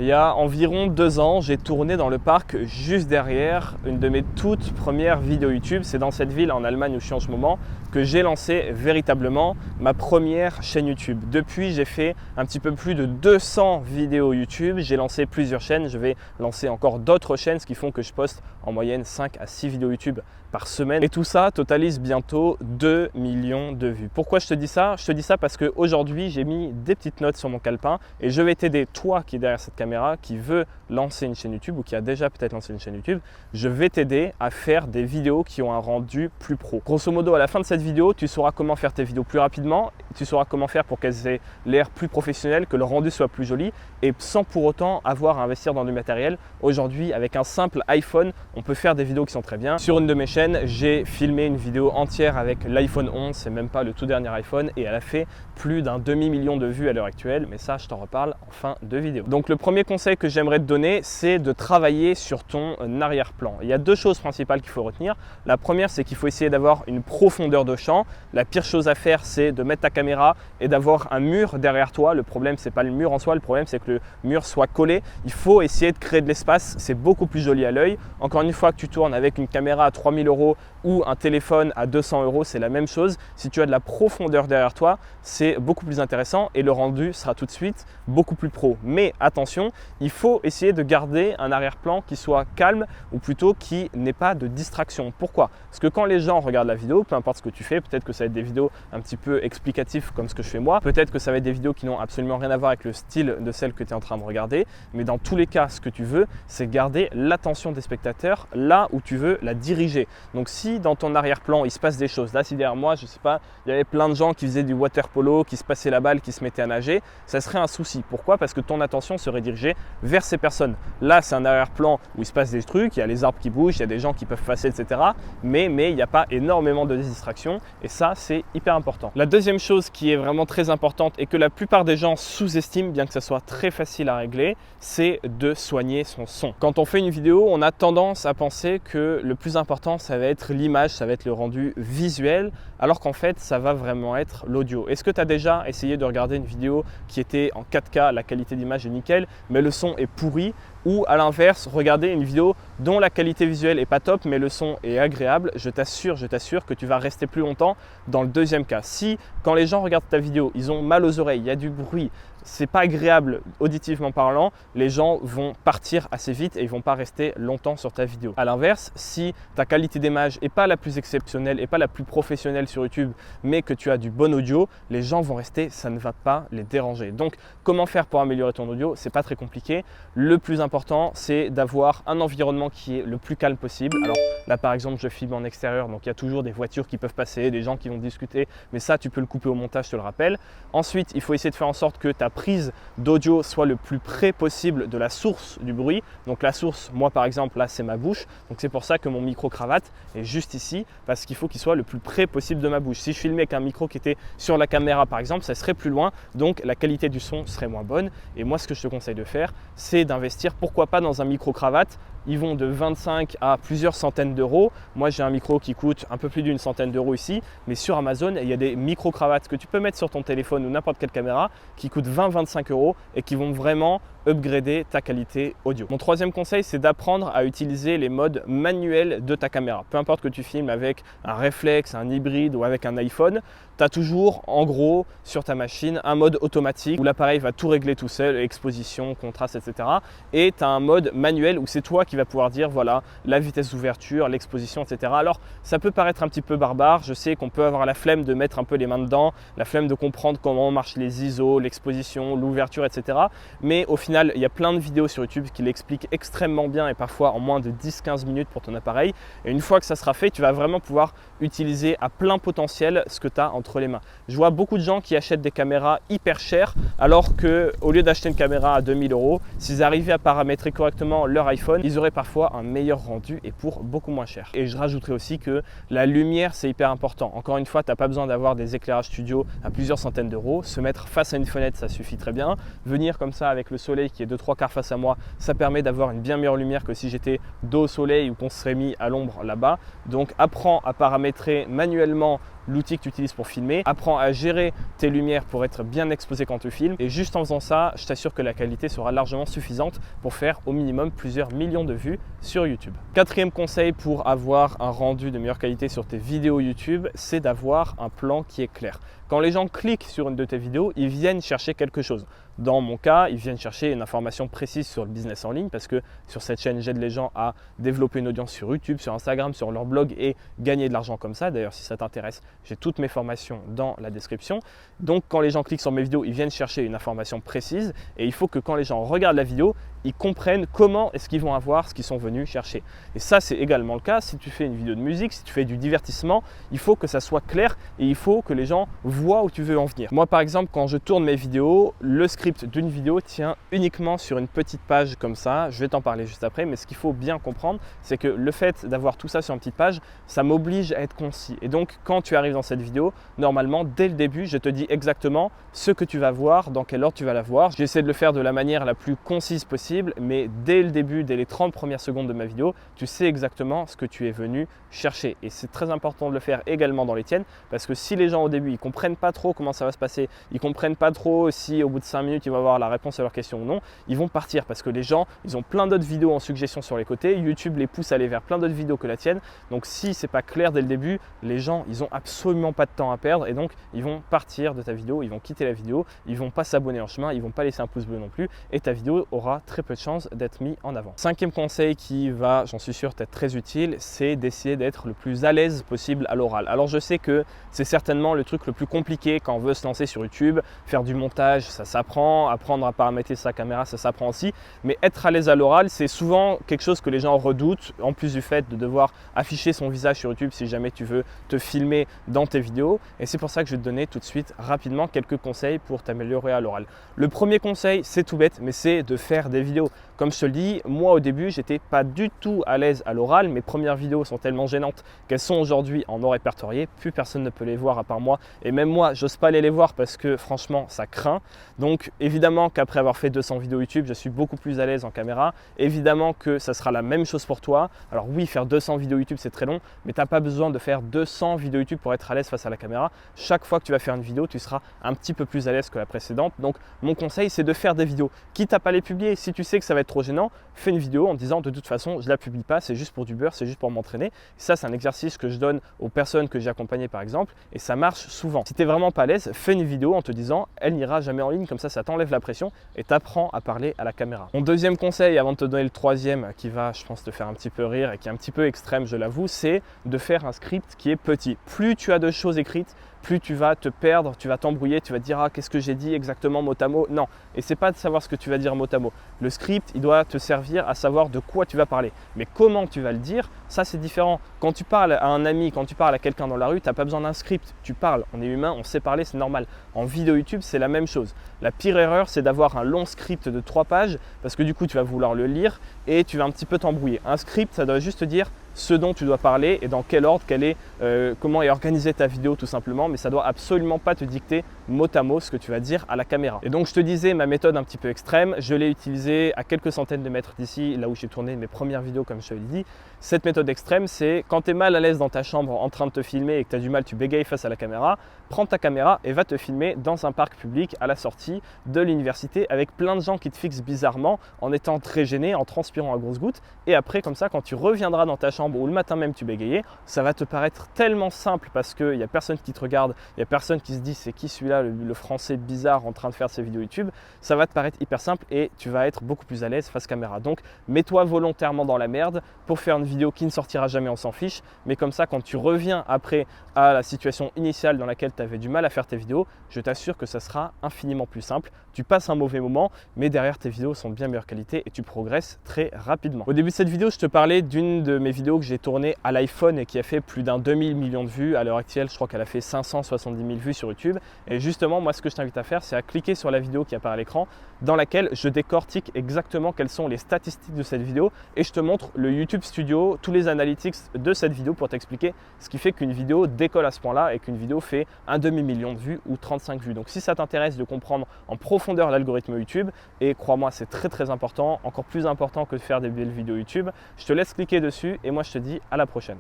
Il y a environ 2 ans, j'ai tourné dans le parc juste derrière une de mes toutes premières vidéos YouTube. C'est dans cette ville en Allemagne où je suis en ce moment que j'ai lancé véritablement ma première chaîne YouTube. Depuis, j'ai fait un petit peu plus de 200 vidéos YouTube. J'ai lancé plusieurs chaînes. Je vais lancer encore d'autres chaînes, ce qui font que je poste en moyenne 5 à 6 vidéos YouTube par semaine. Et tout ça totalise bientôt 2 millions de vues. Pourquoi je te dis ça? Je te dis ça parce qu'aujourd'hui, j'ai mis des petites notes sur mon calepin et je vais t'aider, toi qui es derrière cette caméra, qui veut lancer une chaîne YouTube ou qui a déjà peut-être lancé une chaîne YouTube, je vais t'aider à faire des vidéos qui ont un rendu plus pro. Grosso modo, à la fin de cette vidéo, tu sauras comment faire tes vidéos plus rapidement, tu sauras comment faire pour qu'elles aient l'air plus professionnelles, que le rendu soit plus joli et sans pour autant avoir à investir dans du matériel. Aujourd'hui, avec un simple iPhone, on peut faire des vidéos qui sont très bien. Sur une de mes chaînes, j'ai filmé une vidéo entière avec l'iPhone 11, c'est même pas le tout dernier iPhone, et elle a fait plus d'un demi-million de vues à l'heure actuelle, mais ça, je t'en reparle en fin de vidéo. Donc le premier conseil que j'aimerais te donner, c'est de travailler sur ton arrière-plan. Il y a deux choses principales qu'il faut retenir. La première, c'est qu'il faut essayer d'avoir une profondeur de champ. La pire chose à faire, c'est de mettre ta caméra et d'avoir un mur derrière toi. Le problème, c'est pas le mur en soi, le problème, c'est que le mur soit collé. Il faut essayer de créer de l'espace, c'est beaucoup plus joli à l'œil. Encore une fois que tu tournes avec une caméra à 3000 € ou un téléphone à 200 €, c'est la même chose. Si tu as de la profondeur derrière toi, c'est beaucoup plus intéressant et le rendu sera tout de suite beaucoup plus pro. Mais attention, il faut essayer de garder un arrière-plan qui soit calme ou plutôt qui n'ait pas de distraction. Pourquoi? Parce que quand les gens regardent la vidéo, peu importe ce que tu fais, peut-être que ça va être des vidéos un petit peu explicatives comme ce que je fais moi, peut-être que ça va être des vidéos qui n'ont absolument rien à voir avec le style de celle que tu es en train de regarder, mais dans tous les cas, ce que tu veux, c'est garder l'attention des spectateurs là où tu veux la diriger. Donc si dans ton arrière-plan, il se passe des choses, là si derrière moi, je sais pas, il y avait plein de gens qui faisaient du water polo, qui se passaient la balle, qui se mettaient à nager, ça serait un souci. Pourquoi? Parce que ton attention serait dirigée vers ces personnes. Là, c'est un arrière-plan où il se passe des trucs, il y a les arbres qui bougent, il y a des gens qui peuvent passer, etc. Mais il n'y a pas énormément de distractions et ça, c'est hyper important. La deuxième chose qui est vraiment très importante et que la plupart des gens sous-estiment, bien que ça soit très facile à régler, c'est de soigner son son. Quand on fait une vidéo, on a tendance à penser que le plus important, ça va être l'image, ça va être le rendu visuel, alors qu'en fait, ça va vraiment être l'audio. Est-ce que tu as déjà essayé de regarder une vidéo qui était en 4K, la qualité d'image est nickel, mais le son est pourri? Ou à l'inverse, regarder une vidéo dont la qualité visuelle est pas top, mais le son est agréable, je t'assure que tu vas rester plus longtemps dans le deuxième cas. Si, quand les gens regardent ta vidéo, ils ont mal aux oreilles, il y a du bruit, c'est pas agréable auditivement parlant, les gens vont partir assez vite et ils vont pas rester longtemps sur ta vidéo. À l'inverse, si ta qualité d'image n'est pas la plus exceptionnelle et pas la plus professionnelle sur YouTube, mais que tu as du bon audio, les gens vont rester, ça ne va pas les déranger. Donc, comment faire pour améliorer ton audio? C'est pas très compliqué. Le plus important, c'est d'avoir un environnement qui est le plus calme possible. Alors là, par exemple, je filme en extérieur, donc il y a toujours des voitures qui peuvent passer, des gens qui vont discuter, mais ça, tu peux le couper au montage, je te le rappelle. Ensuite, il faut essayer de faire en sorte que ta prise d'audio soit le plus près possible de la source du bruit. Donc la source, moi par exemple, là c'est ma bouche. Donc c'est pour ça que mon micro-cravate est juste ici, parce qu'il faut qu'il soit le plus près possible de ma bouche. Si je filmais avec un micro qui était sur la caméra par exemple, ça serait plus loin, donc la qualité du son serait moins bonne. Et moi ce que je te conseille de faire, c'est d'investir, pourquoi pas dans un micro-cravate. Ils vont de 25 à plusieurs centaines d'euros. Moi, j'ai un micro qui coûte un peu plus d'une centaine d'euros ici. Mais sur Amazon, il y a des micro-cravates que tu peux mettre sur ton téléphone ou n'importe quelle caméra qui coûtent 20-25 € et qui vont vraiment upgrader ta qualité audio. Mon troisième conseil, c'est d'apprendre à utiliser les modes manuels de ta caméra. Peu importe que tu filmes avec un réflexe, un hybride ou avec un iPhone, tu as toujours en gros sur ta machine un mode automatique où l'appareil va tout régler tout seul, exposition, contraste, etc. Et tu as un mode manuel où c'est toi qui vas pouvoir dire voilà la vitesse d'ouverture, l'exposition, etc. Alors ça peut paraître un petit peu barbare, je sais qu'on peut avoir la flemme de mettre un peu les mains dedans, la flemme de comprendre comment marchent les ISO, l'exposition, l'ouverture, etc. Mais au final, il y a plein de vidéos sur YouTube qui l'expliquent extrêmement bien et parfois en moins de 10-15 minutes pour ton appareil. Et une fois que ça sera fait, tu vas vraiment pouvoir utiliser à plein potentiel ce que tu as entre les mains. Je vois beaucoup de gens qui achètent des caméras hyper chères alors qu'au lieu d'acheter une caméra à 2000 €, s'ils arrivaient à paramétrer correctement leur iPhone, ils auraient parfois un meilleur rendu et pour beaucoup moins cher. Et je rajouterai aussi que la lumière, c'est hyper important. Encore une fois, tu n'as pas besoin d'avoir des éclairages studio à plusieurs centaines d'euros. Se mettre face à une fenêtre, ça suffit très bien. Venir comme ça avec le soleil qui est 2-3 quarts face à moi, ça permet d'avoir une bien meilleure lumière que si j'étais dos au soleil ou qu'on serait mis à l'ombre là-bas. Donc apprends à paramétrer manuellement l'outil que tu utilises pour filmer, apprends à gérer tes lumières pour être bien exposé quand tu filmes et juste en faisant ça, je t'assure que la qualité sera largement suffisante pour faire au minimum plusieurs millions de vues sur YouTube. Quatrième conseil pour avoir un rendu de meilleure qualité sur tes vidéos YouTube, c'est d'avoir un plan qui est clair. Quand les gens cliquent sur une de tes vidéos, ils viennent chercher quelque chose. Dans mon cas, ils viennent chercher une information précise sur le business en ligne parce que sur cette chaîne, j'aide les gens à développer une audience sur YouTube, sur Instagram, sur leur blog et gagner de l'argent comme ça. D'ailleurs, si ça t'intéresse, j'ai toutes mes formations dans la description. Donc, quand les gens cliquent sur mes vidéos, ils viennent chercher une information précise et il faut que quand les gens regardent la vidéo, ils comprennent comment est-ce qu'ils vont avoir ce qu'ils sont venus chercher. Et ça, c'est également le cas si tu fais une vidéo de musique, si tu fais du divertissement, il faut que ça soit clair et il faut que les gens voient où tu veux en venir. Moi, par exemple, quand je tourne mes vidéos, le script d'une vidéo tient uniquement sur une petite page comme ça. Je vais t'en parler juste après, mais ce qu'il faut bien comprendre, c'est que le fait d'avoir tout ça sur une petite page, ça m'oblige à être concis. Et donc, quand tu arrives dans cette vidéo, normalement, dès le début, je te dis exactement ce que tu vas voir, dans quel ordre tu vas la voir. J'essaie de le faire de la manière la plus concise possible, mais dès le début, dès les 30 premières secondes de ma vidéo, tu sais exactement ce que tu es venu chercher. Et c'est très important de le faire également dans les tiennes, parce que si les gens au début, ils comprennent pas trop comment ça va se passer, ils comprennent pas trop si au bout de 5 minutes, ils vont avoir la réponse à leur question ou non, ils vont partir parce que les gens, ils ont plein d'autres vidéos en suggestion sur les côtés. YouTube les pousse à aller vers plein d'autres vidéos que la tienne. Donc, si c'est pas clair dès le début, les gens, ils ont absolument pas de temps à perdre et donc ils vont partir de ta vidéo, ils vont quitter la vidéo, ils vont pas s'abonner en chemin, ils vont pas laisser un pouce bleu non plus et ta vidéo aura très peu de chances d'être mise en avant. Cinquième conseil qui va, j'en suis sûr, t'être très utile, c'est d'essayer d'être le plus à l'aise possible à l'oral. Alors, je sais que c'est certainement le truc le plus compliqué quand on veut se lancer sur YouTube. Faire du montage, ça s'apprend. Apprendre à paramétrer sa caméra, ça s'apprend aussi. Mais être à l'aise à l'oral, c'est souvent quelque chose que les gens redoutent, en plus du fait de devoir afficher son visage sur YouTube si jamais tu veux te filmer dans tes vidéos. Et c'est pour ça que je vais te donner tout de suite rapidement quelques conseils pour t'améliorer à l'oral. Le premier conseil, c'est tout bête, mais c'est de faire des vidéos. Comme je te le dis, moi au début, j'étais pas du tout à l'aise à l'oral. Mes premières vidéos sont tellement gênantes qu'elles sont aujourd'hui en non répertoriées. Plus personne ne peut les voir à part moi. Et même moi, j'ose pas aller les voir parce que franchement, ça craint. Donc évidemment qu'après avoir fait 200 vidéos YouTube, je suis beaucoup plus à l'aise en caméra. Évidemment que ça sera la même chose pour toi. Alors oui, faire 200 vidéos YouTube, c'est très long, mais tu n'as pas besoin de faire 200 vidéos YouTube pour être à l'aise face à la caméra. Chaque fois que tu vas faire une vidéo, tu seras un petit peu plus à l'aise que la précédente. Donc mon conseil, c'est de faire des vidéos. Quitte à pas les publier, si tu sais que ça va être trop gênant, fais une vidéo en disant de toute façon, je la publie pas, c'est juste pour du beurre, c'est juste pour m'entraîner. Ça, c'est un exercice que je donne aux personnes que j'ai accompagnées par exemple, et ça marche souvent. Si tu n'es vraiment pas à l'aise, fais une vidéo en te disant, elle n'ira jamais en ligne, comme ça t'enlève la pression et t'apprends à parler à la caméra. Mon deuxième conseil, avant de te donner le troisième, qui va, je pense, te faire un petit peu rire et qui est un petit peu extrême, je l'avoue, c'est de faire un script qui est petit. Plus tu as de choses écrites, plus tu vas te perdre, tu vas t'embrouiller, tu vas te dire ah qu'est-ce que j'ai dit exactement mot à mot. Non, et c'est pas de savoir ce que tu vas dire mot à mot. Le script, il doit te servir à savoir de quoi tu vas parler. Mais comment tu vas le dire, ça c'est différent. Quand tu parles à un ami, quand tu parles à quelqu'un dans la rue, tu n'as pas besoin d'un script. Tu parles, on est humain, on sait parler, c'est normal. En vidéo YouTube, c'est la même chose. La pire erreur, c'est d'avoir un long script de 3 pages parce que du coup, tu vas vouloir le lire et tu vas un petit peu t'embrouiller. Un script, ça doit juste te dire ce dont tu dois parler et dans quel ordre, comment est organisée ta vidéo tout simplement, mais ça doit absolument pas te dicter mot à mot ce que tu vas dire à la caméra. Et donc je te disais, ma méthode un petit peu extrême, je l'ai utilisée à quelques centaines de mètres d'ici, là où j'ai tourné mes premières vidéos comme je te l'ai dit. Cette méthode extrême, c'est quand tu es mal à l'aise dans ta chambre en train de te filmer et que tu as du mal, tu bégayes face à la caméra, prends ta caméra et va te filmer dans un parc public à la sortie de l'université avec plein de gens qui te fixent bizarrement en étant très gêné, en transpirant à grosses gouttes. Et après, comme ça, quand tu reviendras dans ta chambre ou le matin même tu bégayais, ça va te paraître tellement simple parce qu'il n'y a personne qui te regarde, il n'y a personne qui se dit c'est qui celui-là, le français bizarre en train de faire ses vidéos YouTube. Ça va te paraître hyper simple et tu vas être beaucoup plus à l'aise face caméra. Donc mets-toi volontairement dans la merde pour faire une vidéo qui ne sortira jamais, on s'en fiche. Mais comme ça, quand tu reviens après à la situation initiale dans laquelle tu avais du mal à faire tes vidéos, je t'assure que ça sera infiniment plus simple. Tu passes un mauvais moment, mais derrière tes vidéos sont de bien meilleure qualité et tu progresses très rapidement. Au début de cette vidéo, je te parlais d'une de mes vidéos que j'ai tournée à l'iPhone et qui a fait plus d'un 2000 millions de vues. À l'heure actuelle, je crois qu'elle a fait 570 000 vues sur YouTube. Et justement, moi, ce que je t'invite à faire, c'est à cliquer sur la vidéo qui apparaît à l'écran dans laquelle je décortique exactement quelles sont les statistiques de cette vidéo et je te montre le YouTube Studio, tous les analytics de cette vidéo pour t'expliquer ce qui fait qu'une vidéo décolle à ce point-là et qu'une vidéo fait un demi-million de vues ou 35 vues. Donc si ça t'intéresse de comprendre en profondeur l'algorithme YouTube, et crois-moi, c'est très important, encore plus important que de faire des belles vidéos YouTube, je te laisse cliquer dessus et moi je te dis à la prochaine.